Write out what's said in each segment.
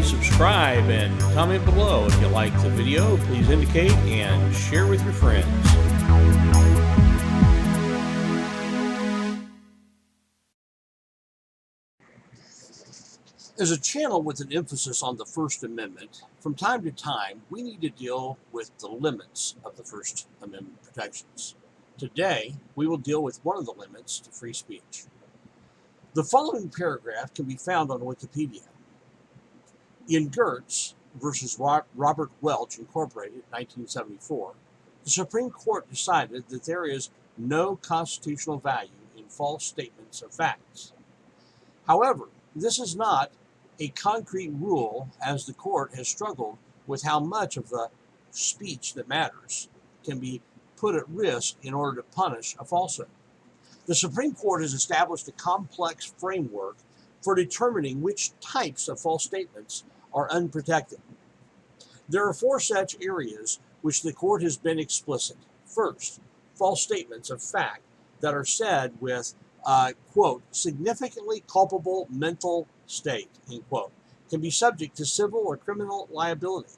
please subscribe and comment below. If you like the video, please indicate and share with your friends. As a channel with an emphasis on the First Amendment, from time to time, we need to deal with the limits of the First Amendment protections. Today, we will deal with one of the limits to free speech. The following paragraph can be found on Wikipedia. In Gertz versus Robert Welch, Incorporated, 1974, the Supreme Court decided that there is no constitutional value in false statements of facts. However, this is not a concrete rule, as the court has struggled with how much of the speech that matters can be put at risk in order to punish a falsehood. The Supreme Court has established a complex framework for determining which types of false statements are unprotected. There are four such areas which the court has been explicit. First, false statements of fact that are said with quote, significantly culpable mental state, end quote, can be subject to civil or criminal liability.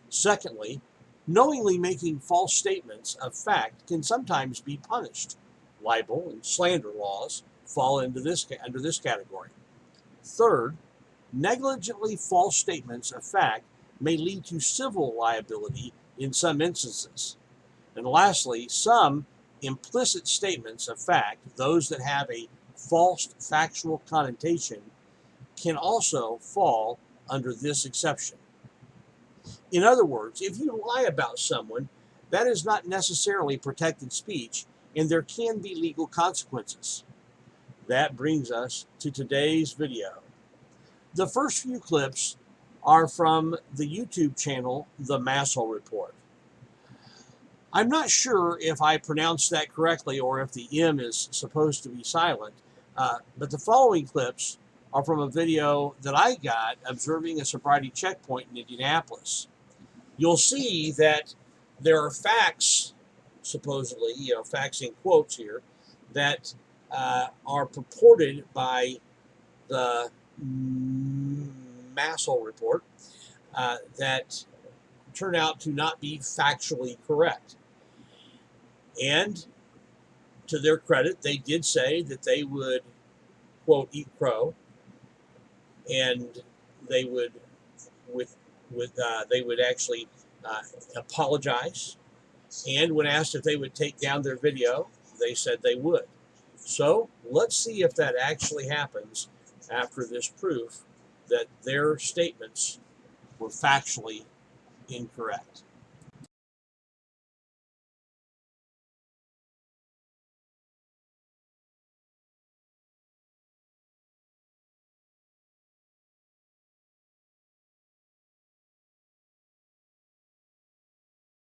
Secondly, knowingly making false statements of fact can sometimes be punished. Libel and slander laws fall under this category. Third, negligently false statements of fact may lead to civil liability in some instances. And lastly, some implicit statements of fact, those that have a false factual connotation, can also fall under this exception. In other words, if you lie about someone, that is not necessarily protected speech, and there can be legal consequences. That brings us to today's video. The first few clips are from the YouTube channel, The Masshole Report. I'm not sure if I pronounced that correctly or if the M is supposed to be silent, but the following clips are from a video that I got observing a sobriety checkpoint in Indianapolis. You'll see that there are facts, supposedly, facts in quotes here, that are purported by the Masshole Report that turn out to not be factually correct. And to their credit, they did say that they would, quote, eat crow, and they would they would actually apologize. And when asked if they would take down their video, they said they would. So let's see if that actually happens after this proof that their statements were factually incorrect.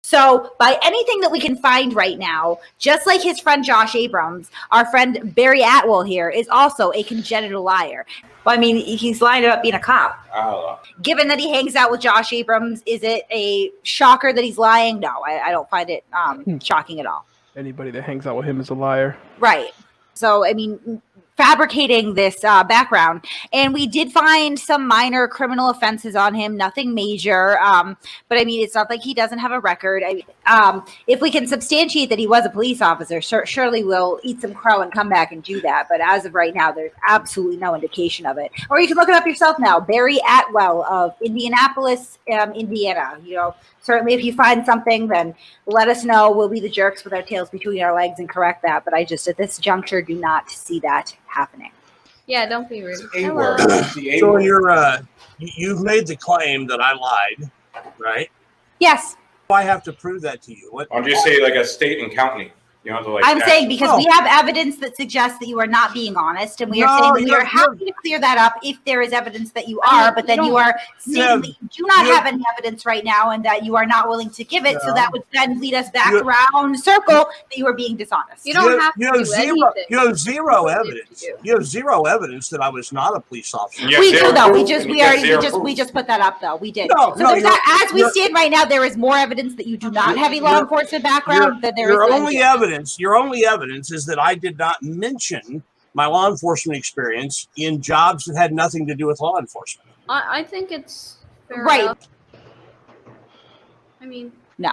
So by anything that we can find right now, just like his friend Josh Abrams, our friend Barry Atwell here is also a congenital liar. Well, I mean, he's lying about being a cop. Given that he hangs out with Josh Abrams, is it a shocker that he's lying? No, I don't find it shocking at all. Anybody that hangs out with him is a liar. Right. So, I mean, fabricating this background, and we did find some minor criminal offenses on him, nothing major, but I mean, it's not like he doesn't have a record. If we can substantiate that he was a police officer, surely we'll eat some crow and come back and do that, but as of right now, there's absolutely no indication of it. Or you can look it up yourself now. Barry Atwell of Indianapolis, Indiana. Certainly if you find something, then let us know. We'll be the jerks with our tails between our legs and correct that. But I just, at this juncture, do not see that happening. Yeah, don't be rude. So you've made the claim that I lied, right? Yes. I have to prove that to you. I'll just say like a state and county. I'm saying because we have evidence that suggests that you are not being honest, and we are saying that we are happy to clear that up if there is evidence that you are, but then you are saying that you do not have any evidence right now and that you are not willing to give it, so that would then lead us back around circle that you are being dishonest. You don't have to do anything. You have zero evidence. You have zero evidence that I was not a police officer. Yeah, we do though. We just put that up though. We did. As we stand right now, there is more evidence that you do not have a law enforcement background than there is. Your only evidence is that I did not mention my law enforcement experience in jobs that had nothing to do with law enforcement. I think it's Fair Right. enough. I mean, No.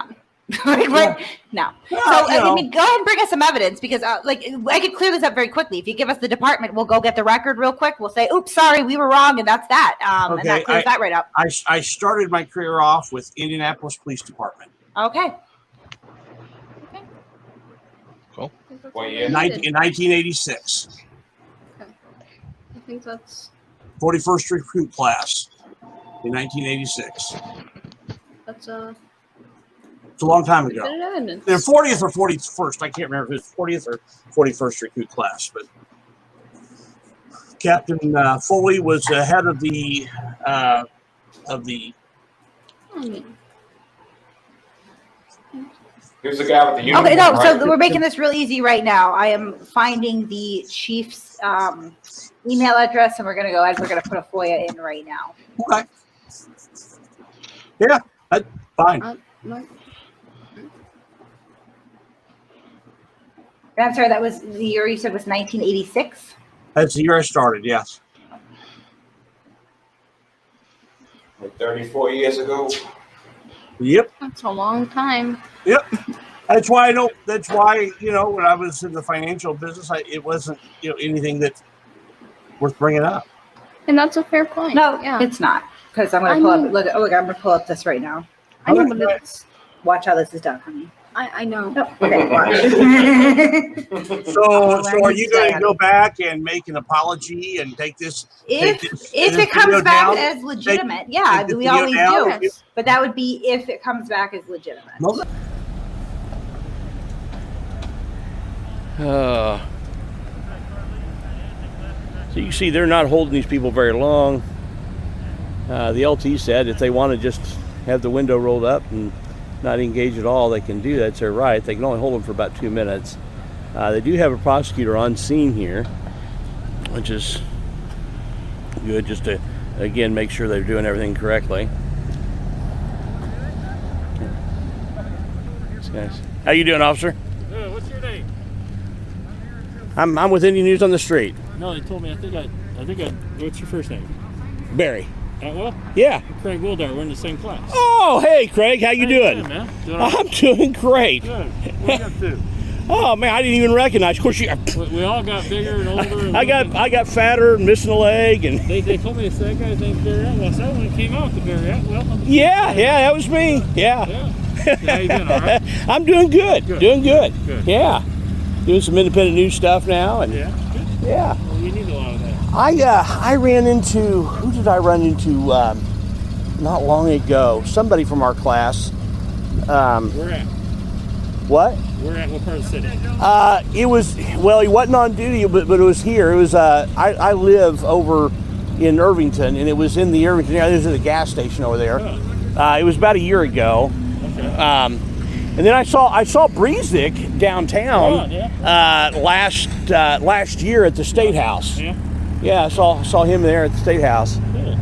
Like, what? No. Well, So, you know. I mean, go ahead and bring us some evidence because, like, I could clear this up very quickly. If you give us the department, we'll go get the record real quick. We'll say, oops, sorry, we were wrong, and that's that. And Okay, that clears that right up. I started my career off with Indianapolis Police Department Okay. Cool. I think that's What all year? we needed. in 1986. I think that's 41st recruit class in 1986. That's It's a long time good ago. evidence. They're 40th or 41st. I can't remember if it's 40th or 41st recruit class, but Captain Foley was the head of the I mean, Here's the guy with the uniform. Okay, no, right? so we're making this real easy right now. I am finding the chief's email address, and we're going to go ahead. We're going to put a FOIA in right now. Okay. Yeah, that's fine. no, And I'm sorry, that was the year you said was 1986? That's the year I started. Yes. Like 34 years ago. Yep. that's a long time. Yep. That's why I don't. That's why, you know, when I was in the financial business, it wasn't, you know, anything that's worth bringing up. And that's a fair point. No, yeah. it's not. Because I'm going I to pull mean- up. Look, I'm going to pull up this right now. I know, Okay. but it's, Watch how this is done, honey. I know. Oh, okay, watch. So are you going to go back and make an apology and take this? if take this it video comes back down? as legitimate, yeah, take the we video always down? do. But that would be if it comes back as legitimate. No. So you see, they're not holding these people very long. The LT said if they want to just have the window rolled up and not engage at all, they can do that. It's their right. They can only hold them for about 2 minutes. They do have a prosecutor on scene here, which is good, just to, again, make sure they're doing everything correctly. These guys. How you doing, officer? Good. What's your name? I'm with Indian News on the Street. No, they told me. I think I. What's your first name? Barry. Well, Yeah. Craig Wildar. We're in the same class. Oh, hey, Craig. How you How you doing? man? Doing all right? I'm doing great. Good. What are you up to? Oh man, I didn't even recognize. Of course, We all got bigger and older. And I got fatter and missing a leg, and They told me this that guy's named Barry Atwell. So when it came out to Barry Atwell. yeah, that was me. Yeah. Yeah. How you doing? All right. I'm doing good. Good. Doing good. Good. Yeah. Doing some independent news stuff now, and Yeah. Good. yeah. Well, we need a lot of that. I ran into, who did I run into not long ago? Somebody from our class. Where at? What? Where at? What part of the city? It was, well, he wasn't on duty, but it was here. It was, I live over in Irvington, and it was in the Irvington area. There's a gas station over there. It was about a year ago. Okay. And then I saw Breezick downtown last year at the State House. Yeah. Yeah, I saw him there at the State House. Good.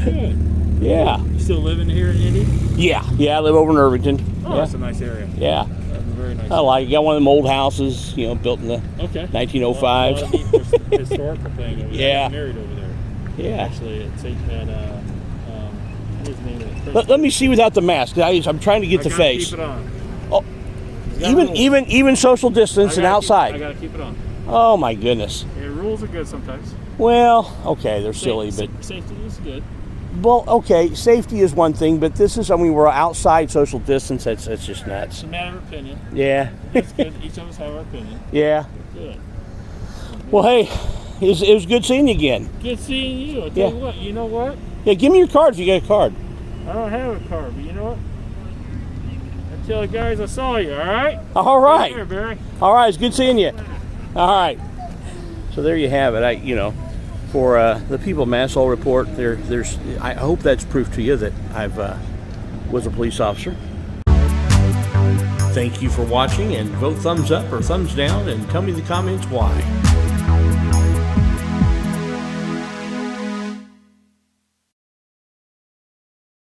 Good. Yeah. You still living here in Indy? Yeah, I live over in Irvington. Oh, Yeah. that's a nice area. Yeah. That's a very nice. I like it. Got one of them old houses, built in the Okay. 1905s. A lot of neat historical thing over there. Yeah. I got married over there. Yeah. Actually, it's at what was the name of it? Let me see without the mask. I'm trying to get the I gotta face. Keep it on. Oh, You got rules. even social I distance and gotta I outside. gotta keep it on. Oh my goodness. Yeah, rules are good sometimes. Well, okay, they're silly, but Safety is good. well, okay, safety is one thing, but this is, we're outside social distance. That's just It's nuts. a matter of opinion. Yeah. It's good. Each of us have our opinion. Yeah. Good. Well, hey, it was good seeing you again. Good seeing you. I'll tell Yeah. you what. You know what? Yeah, give me your card if you got a card. I don't have a car, but you know what? I tell the guys I saw you. All right. All right. Here, Barry. All right, it's good seeing you. All right. So there you have it. For the people of Masshole Report, there's. I hope that's proof to you that I've was a police officer. Thank you for watching, and vote thumbs up or thumbs down, and tell me in the comments why.